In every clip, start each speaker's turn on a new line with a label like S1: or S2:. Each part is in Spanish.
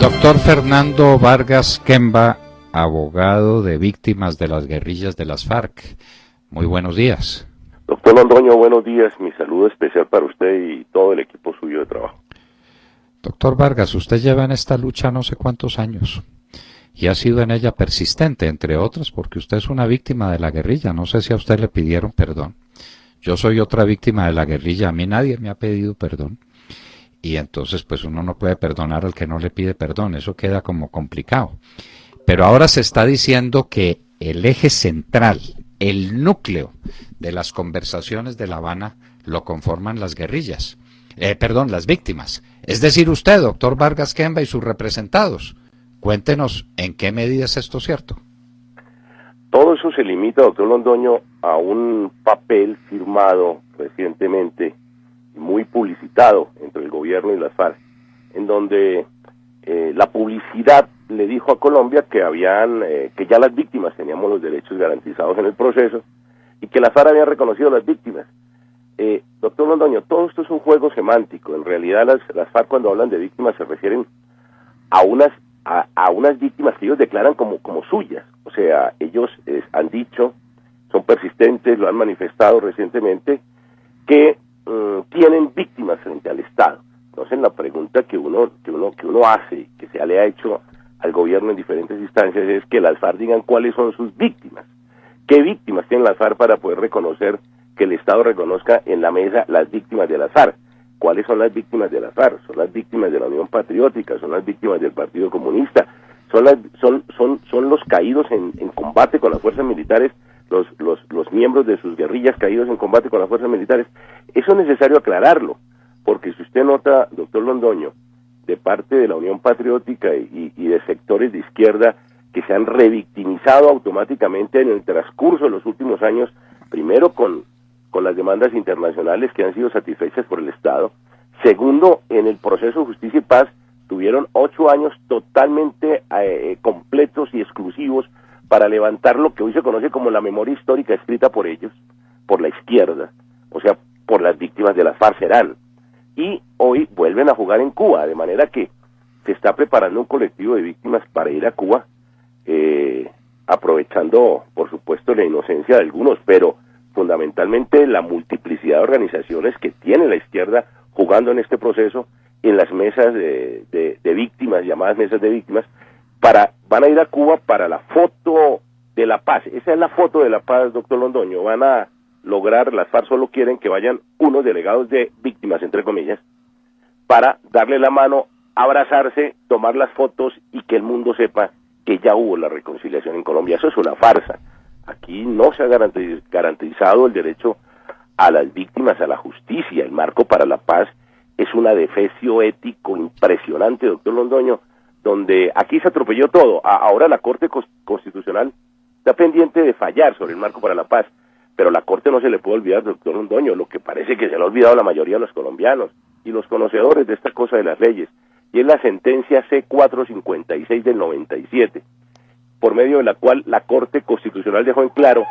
S1: Doctor Fernando Vargas Kemba, abogado de víctimas de las guerrillas de las FARC. Muy buenos días.
S2: Doctor Londoño, buenos días. Mi saludo especial para usted y todo el equipo suyo de trabajo.
S1: Doctor Vargas, usted lleva en esta lucha no sé cuántos años y ha sido en ella persistente, entre otras, porque usted es una víctima de la guerrilla. No sé si a usted le pidieron perdón. Yo soy otra víctima de la guerrilla. A mí nadie me ha pedido perdón. Y entonces pues uno no puede perdonar al que no le pide perdón, eso queda como complicado. Pero ahora se está diciendo que el eje central, el núcleo de las conversaciones de La Habana lo conforman las guerrillas, las víctimas. Es decir, usted, doctor Vargas Kemba y sus representados. Cuéntenos en qué medida es esto cierto.
S2: Todo eso se limita, doctor Londoño, a un papel firmado recientemente, muy publicitado entre el gobierno y las FARC, en donde la publicidad le dijo a Colombia que que ya las víctimas teníamos los derechos garantizados en el proceso y que las FARC habían reconocido a las víctimas. Doctor Londoño, todo esto es un juego semántico. En realidad las FARC, cuando hablan de víctimas, se refieren a unas víctimas que ellos declaran como suyas. O sea, ellos han dicho, son persistentes, lo han manifestado recientemente, que tienen víctimas frente al Estado. Entonces la pregunta que uno hace, que se le ha hecho al gobierno en diferentes instancias, es que las FARC digan cuáles son sus víctimas. ¿Qué víctimas tienen las FARC para poder reconocer, que el Estado reconozca en la mesa las víctimas de las FARC? ¿Cuáles son las víctimas de las FARC? Son las víctimas de la Unión Patriótica, son las víctimas del Partido Comunista, son los caídos en combate con las fuerzas militares, los miembros de sus guerrillas caídos en combate con las fuerzas militares. Eso es necesario aclararlo, porque si usted nota, doctor Londoño, de parte de la Unión Patriótica y de sectores de izquierda que se han revictimizado automáticamente en el transcurso de los últimos años, primero con las demandas internacionales que han sido satisfechas por el Estado, segundo, en el proceso de justicia y paz, tuvieron 8 años totalmente completos y exclusivos para levantar lo que hoy se conoce como la memoria histórica escrita por ellos, por la izquierda, o sea, por las víctimas de las FARC serán. Y hoy vuelven a jugar en Cuba, de manera que se está preparando un colectivo de víctimas para ir a Cuba, aprovechando, por supuesto, la inocencia de algunos, pero fundamentalmente la multiplicidad de organizaciones que tiene la izquierda jugando en este proceso, en las mesas de víctimas, llamadas mesas de víctimas, van a ir a Cuba para la foto de la paz. Esa es la foto de la paz, doctor Londoño. Van a lograr, las FARC solo quieren que vayan unos delegados de víctimas, entre comillas, para darle la mano, abrazarse, tomar las fotos y que el mundo sepa que ya hubo la reconciliación en Colombia. Eso es una farsa. Aquí no se ha garantizado el derecho a las víctimas, a la justicia. El marco para la paz es un adefesio ético impresionante, doctor Londoño, donde aquí se atropelló todo. Ahora la Corte Constitucional está pendiente de fallar sobre el marco para la paz, pero la Corte no se le puede olvidar, doctor Londoño, lo que parece que se le ha olvidado a la mayoría de los colombianos y los conocedores de esta cosa de las leyes, y es la sentencia C-456 del 97, por medio de la cual la Corte Constitucional dejó en claro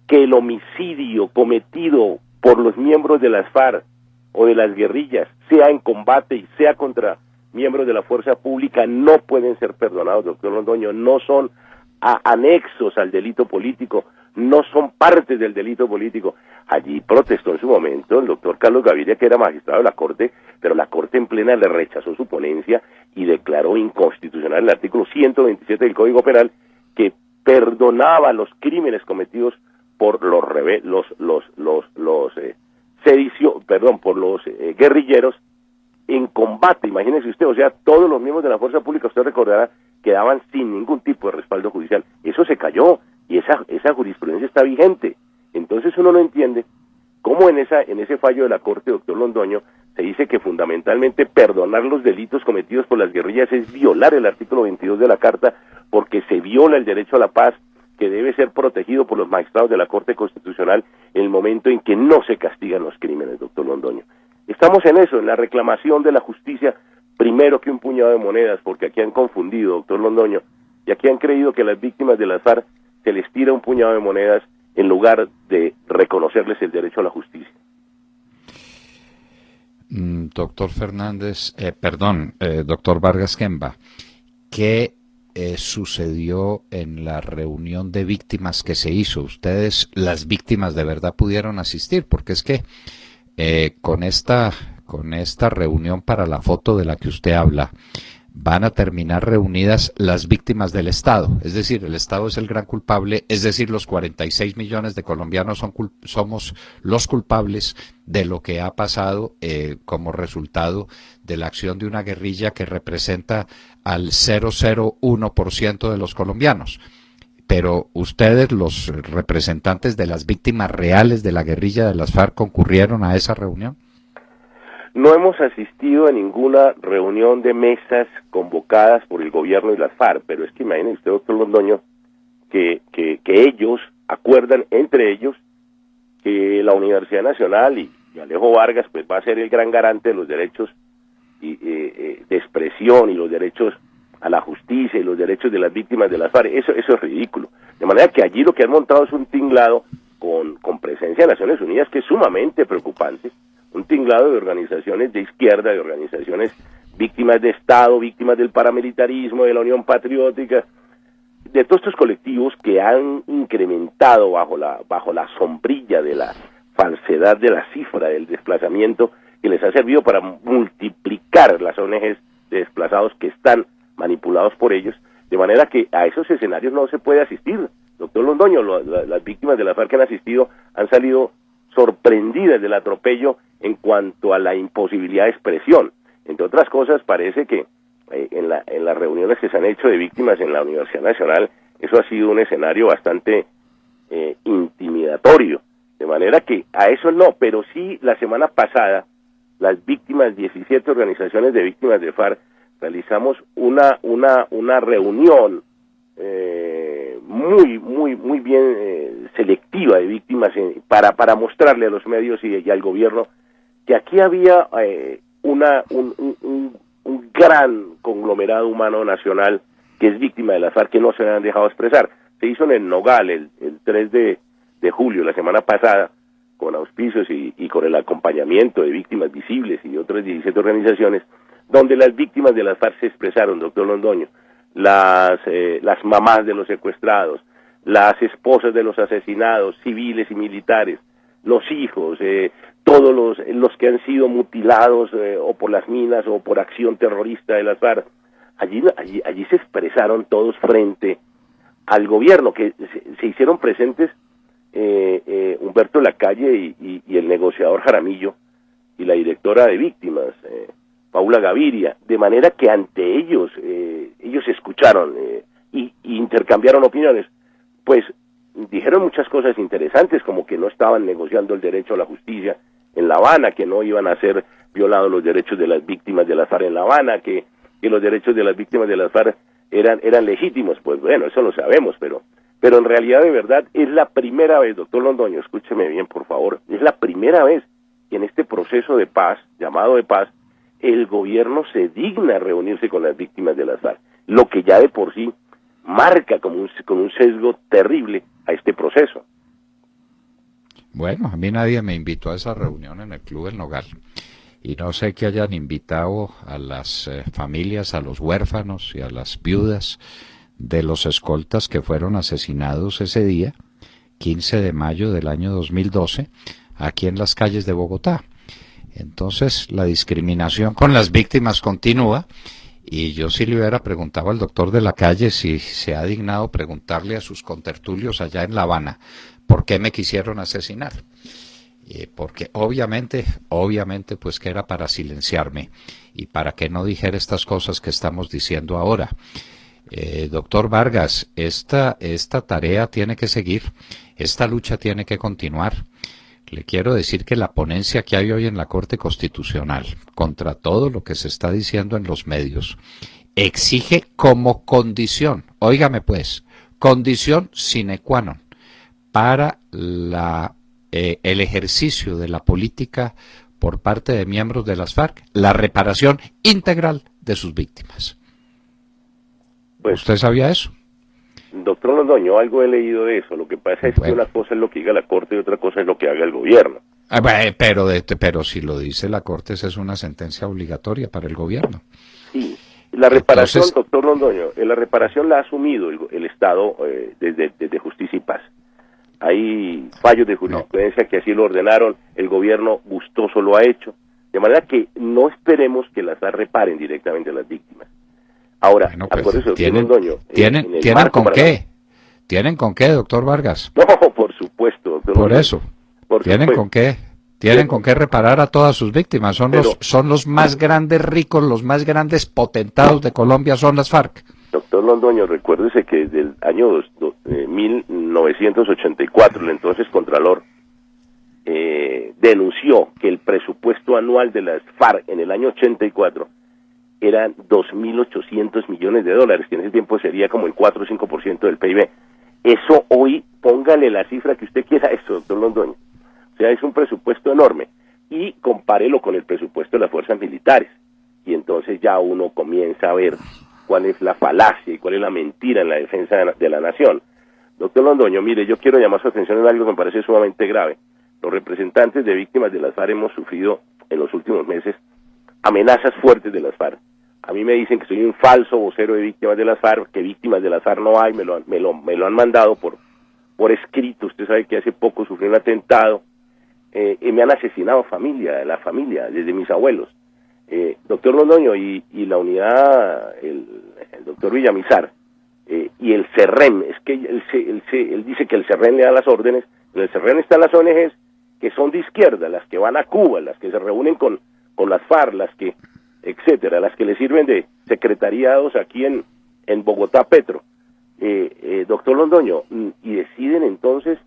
S2: que el homicidio cometido por los miembros de las FARC o de las guerrillas, sea en combate y sea contra miembros de la fuerza pública, no pueden ser perdonados, doctor Londoño, no son anexos al delito político, no son parte del delito político. Allí protestó en su momento el doctor Carlos Gaviria, que era magistrado de la Corte, pero la Corte en plena le rechazó su ponencia y declaró inconstitucional el artículo 127 del Código Penal, que perdonaba los crímenes cometidos por los guerrilleros en combate. Imagínese usted, o sea, todos los miembros de la fuerza pública, usted recordará, quedaban sin ningún tipo de respaldo judicial. Eso se cayó y esa jurisprudencia está vigente. Entonces uno no entiende cómo en ese fallo de la Corte, doctor Londoño, se dice que fundamentalmente perdonar los delitos cometidos por las guerrillas es violar el artículo 22 de la Carta, porque se viola el derecho a la paz, que debe ser protegido por los magistrados de la Corte Constitucional en el momento en que no se castigan los crímenes, doctor Londoño. Estamos en eso, en la reclamación de la justicia, primero que un puñado de monedas, porque aquí han confundido, doctor Londoño, y aquí han creído que a las víctimas de las FARC se les tira un puñado de monedas en lugar de reconocerles el derecho a la justicia.
S1: doctor Fernández, doctor Vargas Kemba, ¿qué sucedió en la reunión de víctimas que se hizo? ¿Ustedes, las víctimas, de verdad pudieron asistir? Porque es que con esta reunión para la foto de la que usted habla, van a terminar reunidas las víctimas del Estado, es decir, el Estado es el gran culpable, es decir, los 46 millones de colombianos somos los culpables de lo que ha pasado como resultado de la acción de una guerrilla que representa al 0,01% de los colombianos. Pero ustedes, los representantes de las víctimas reales de la guerrilla de las FARC, ¿concurrieron a esa reunión?
S2: No hemos asistido a ninguna reunión de mesas convocadas por el gobierno y las FARC, pero es que imagínese usted, doctor Londoño, que ellos acuerdan entre ellos que la Universidad Nacional y Alejo Vargas pues va a ser el gran garante de los derechos de expresión y los derechos a la justicia y los derechos de las víctimas de las FARC. Eso es ridículo. De manera que allí lo que han montado es un tinglado con presencia de Naciones Unidas que es sumamente preocupante, un tinglado de organizaciones de izquierda, de organizaciones víctimas de Estado, víctimas del paramilitarismo, de la Unión Patriótica, de todos estos colectivos que han incrementado bajo la sombrilla de la falsedad de la cifra del desplazamiento, que les ha servido para multiplicar las ONGs de desplazados que están manipulados por ellos, de manera que a esos escenarios no se puede asistir. Doctor Londoño, las víctimas de la FARC que han asistido han salido sorprendidas del atropello en cuanto a la imposibilidad de expresión. Entre otras cosas, parece que en las reuniones que se han hecho de víctimas en la Universidad Nacional, eso ha sido un escenario bastante intimidatorio, de manera que a eso no, pero sí la semana pasada, las víctimas, 17 organizaciones de víctimas de FARC, realizamos una reunión muy bien selectiva de víctimas para mostrarle a los medios y al gobierno que aquí había un gran conglomerado humano nacional que es víctima de las FARC, que no se han dejado expresar. Se hizo en el Nogal el 3 de julio, la semana pasada, con auspicios y con el acompañamiento de Víctimas Visibles y de otras 17 organizaciones, donde las víctimas de las FARC se expresaron, doctor Londoño, las mamás de los secuestrados, las esposas de los asesinados, civiles y militares, los hijos, todos los que han sido mutilados o por las minas o por acción terrorista de las FARC. Allí se expresaron todos frente al gobierno, que se hicieron presentes Humberto Lacalle y el negociador Jaramillo y la directora de víctimas, Paula Gaviria, de manera que ante ellos escucharon y intercambiaron opiniones. Pues dijeron muchas cosas interesantes, como que no estaban negociando el derecho a la justicia en La Habana, que no iban a ser violados los derechos de las víctimas de las FARC en La Habana, que los derechos de las víctimas de las FARC eran legítimos. Pues bueno, eso lo sabemos, pero en realidad, de verdad, es la primera vez, doctor Londoño, escúcheme bien, por favor, es la primera vez que en este proceso de paz, llamado de paz, el gobierno se digna reunirse con las víctimas de las FARC, lo que ya de por sí marca con un sesgo terrible a este proceso.
S1: Bueno, a mí nadie me invitó a esa reunión en el Club El Nogal, y no sé que hayan invitado a las familias, a los huérfanos y a las viudas de los escoltas que fueron asesinados ese día, 15 de mayo del año 2012, aquí en las calles de Bogotá. Entonces, la discriminación con las víctimas continúa, y yo sí le hubiera preguntado al doctor de la calle si se ha dignado preguntarle a sus contertulios allá en La Habana por qué me quisieron asesinar. Porque obviamente, pues que era para silenciarme y para que no dijera estas cosas que estamos diciendo ahora. Doctor Vargas, esta tarea tiene que seguir, esta lucha tiene que continuar. Le quiero decir que la ponencia que hay hoy en la Corte Constitucional, contra todo lo que se está diciendo en los medios, exige como condición, óigame pues, condición sine qua non, para el ejercicio de la política por parte de miembros de las FARC, la reparación integral de sus víctimas. Pues, ¿usted sabía eso?
S2: Doctor Londoño, algo he leído de eso. Lo que pasa es que una cosa es lo que diga la Corte y otra cosa es lo que haga el gobierno.
S1: Pero si lo dice la Corte, esa es una sentencia obligatoria para el gobierno.
S2: Sí, la reparación,
S1: Entonces,
S2: doctor Londoño, la reparación la ha asumido el Estado desde Justicia y Paz. Hay fallos de jurisprudencia que así lo ordenaron, el gobierno gustoso lo ha hecho, de manera que no esperemos que las reparen directamente a las víctimas. Ahora,
S1: bueno,
S2: acuérdese, doctor
S1: ¿tienen
S2: Londoño,
S1: ¿Tienen con qué, doctor Vargas?
S2: No, por supuesto, doctor
S1: Por
S2: Londoño.
S1: eso, ¿tienen con qué? Tienen con qué reparar a todas sus víctimas. Son los más grandes ricos, los más grandes potentados de Colombia son las FARC.
S2: Doctor Londoño, recuérdese que desde el año 1984, el entonces Contralor denunció que el presupuesto anual de las FARC en el año 84 eran 2.800 millones de dólares, que en ese tiempo sería como el 4 o 5% del PIB. Eso hoy, póngale la cifra que usted quiera a esto, doctor Londoño. O sea, es un presupuesto enorme. Y compárelo con el presupuesto de las fuerzas militares. Y entonces ya uno comienza a ver cuál es la falacia y cuál es la mentira en la defensa de la nación. Doctor Londoño, mire, yo quiero llamar su atención en algo que me parece sumamente grave. Los representantes de víctimas de las FARC hemos sufrido en los últimos meses amenazas fuertes de las FARC. A mí me dicen que soy un falso vocero de víctimas de las FARC, que víctimas de las FARC no hay, me lo han mandado por escrito. Usted sabe que hace poco sufrí un atentado y me han asesinado la familia, desde mis abuelos. Doctor Londoño y la unidad, el doctor Villamizar y el CERREN, es que él dice que el CERREN le da las órdenes. En el CERREN están las ONGs que son de izquierda, las que van a Cuba, las que se reúnen con las FARC, las que, etcétera, las que le sirven de secretariados aquí en Bogotá, Petro. Doctor Londoño, y deciden entonces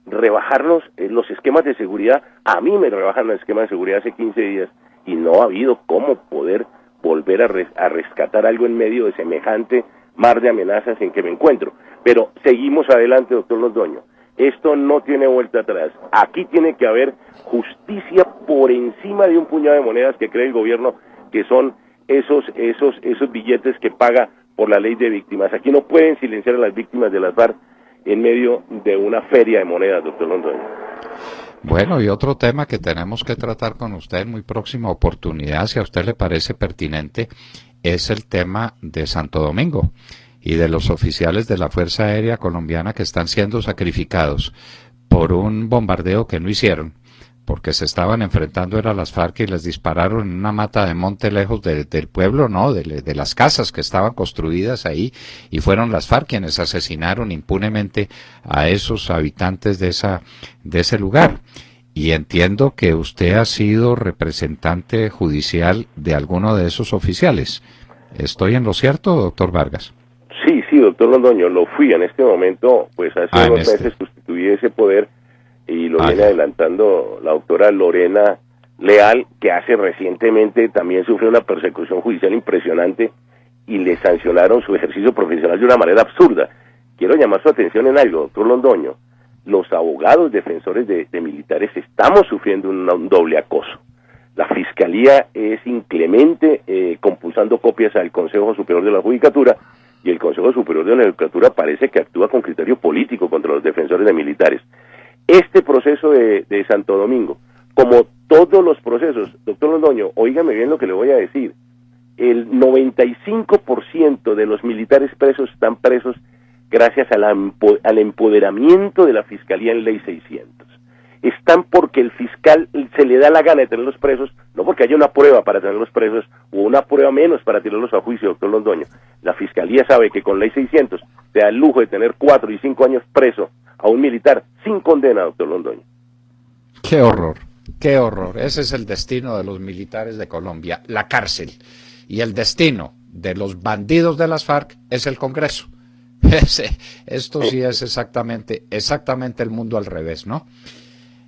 S2: rebajarnos los esquemas de seguridad. A mí me rebajan los esquemas de seguridad hace 15 días y no ha habido cómo poder volver a rescatar algo en medio de semejante mar de amenazas en que me encuentro. Pero seguimos adelante, doctor Londoño. Esto no tiene vuelta atrás. Aquí tiene que haber justicia por encima de un puñado de monedas que cree el gobierno que son esos billetes que paga por la ley de víctimas. Aquí no pueden silenciar a las víctimas de las FARC en medio de una feria de monedas, doctor Londoño.
S1: Bueno, y otro tema que tenemos que tratar con usted en muy próxima oportunidad, si a usted le parece pertinente, es el tema de Santo Domingo y de los oficiales de la Fuerza Aérea Colombiana que están siendo sacrificados por un bombardeo que no hicieron, porque se estaban enfrentando a las FARC y les dispararon en una mata de monte lejos del pueblo, no, de las casas que estaban construidas ahí, y fueron las FARC quienes asesinaron impunemente a esos habitantes de ese lugar. Y entiendo que usted ha sido representante judicial de alguno de esos oficiales. ¿Estoy en lo cierto, doctor Vargas?
S2: Sí, doctor Londoño, lo fui en este momento, pues hace unos meses sustituí ese poder y lo viene adelantando la doctora Lorena Leal, que hace recientemente también sufrió una persecución judicial impresionante y le sancionaron su ejercicio profesional de una manera absurda. Quiero llamar su atención en algo, doctor Londoño. Los abogados defensores de militares estamos sufriendo un doble acoso. La Fiscalía es inclemente compulsando copias al Consejo Superior de la Judicatura, y el Consejo Superior de la Judicatura parece que actúa con criterio político contra los defensores de militares. Este proceso de Santo Domingo, como todos los procesos, doctor Londoño, óigame bien lo que le voy a decir, el 95% de los militares presos están presos gracias al empoderamiento de la Fiscalía en Ley 600. Están porque el fiscal se le da la gana de tenerlos presos, no porque haya una prueba para tenerlos presos o una prueba menos para tirarlos a juicio, doctor Londoño. La Fiscalía sabe que con Ley 600 te da el lujo de tener 4 y 5 años preso a un militar sin condena, doctor Londoño.
S1: ¡Qué horror! ¡Qué horror! Ese es el destino de los militares de Colombia, la cárcel. Y el destino de los bandidos de las FARC es el Congreso. Esto sí es exactamente el mundo al revés, ¿no?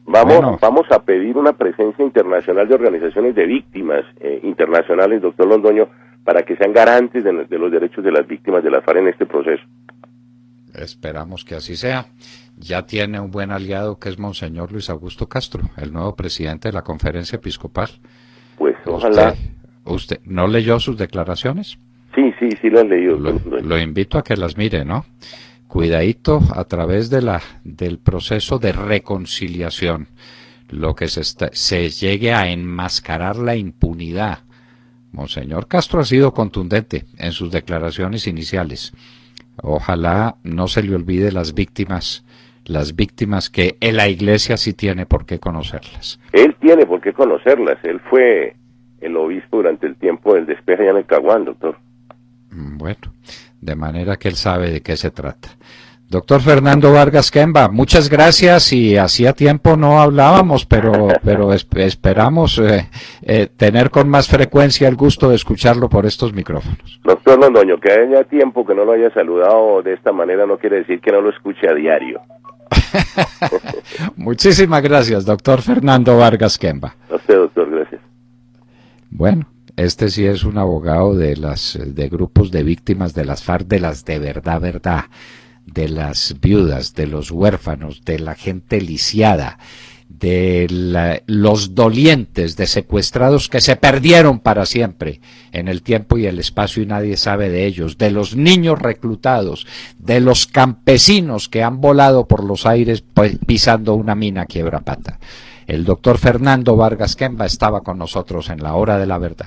S2: Vamos a pedir una presencia internacional de organizaciones de víctimas internacionales, doctor Londoño, para que sean garantes de los derechos de las víctimas de las FARC en este proceso.
S1: Esperamos que así sea. Ya tiene un buen aliado que es Monseñor Luis Augusto Castro, el nuevo presidente de la Conferencia Episcopal.
S2: Pues ojalá.
S1: ¿Usted no leyó sus declaraciones?
S2: Sí, las he leído.
S1: Lo invito a que las mire, ¿no? Cuidadito a través del proceso de reconciliación. lo que se llegue a enmascarar la impunidad. Monseñor Castro ha sido contundente en sus declaraciones iniciales. Ojalá no se le olvide las víctimas que la Iglesia sí tiene por qué conocerlas.
S2: Él tiene por qué conocerlas. Él fue el obispo durante el tiempo del despeje allá en el Caguán, doctor.
S1: Bueno, de manera que él sabe de qué se trata. Doctor Fernando Vargas Kemba, muchas gracias, y hacía tiempo no hablábamos, pero esperamos tener con más frecuencia el gusto de escucharlo por estos micrófonos.
S2: Doctor Londoño, que haya tiempo que no lo haya saludado de esta manera no quiere decir que no lo escuche a diario.
S1: Muchísimas gracias, doctor Fernando Vargas Kemba.
S2: A usted, doctor, gracias.
S1: Bueno, este sí es un abogado de grupos de víctimas de las FARC, de las de verdad, de las viudas, de los huérfanos, de la gente lisiada, de los dolientes, de secuestrados que se perdieron para siempre en el tiempo y el espacio y nadie sabe de ellos, de los niños reclutados, de los campesinos que han volado por los aires pisando una mina quiebrapata. El doctor Fernando Vargas Kemba estaba con nosotros en La Hora de la Verdad.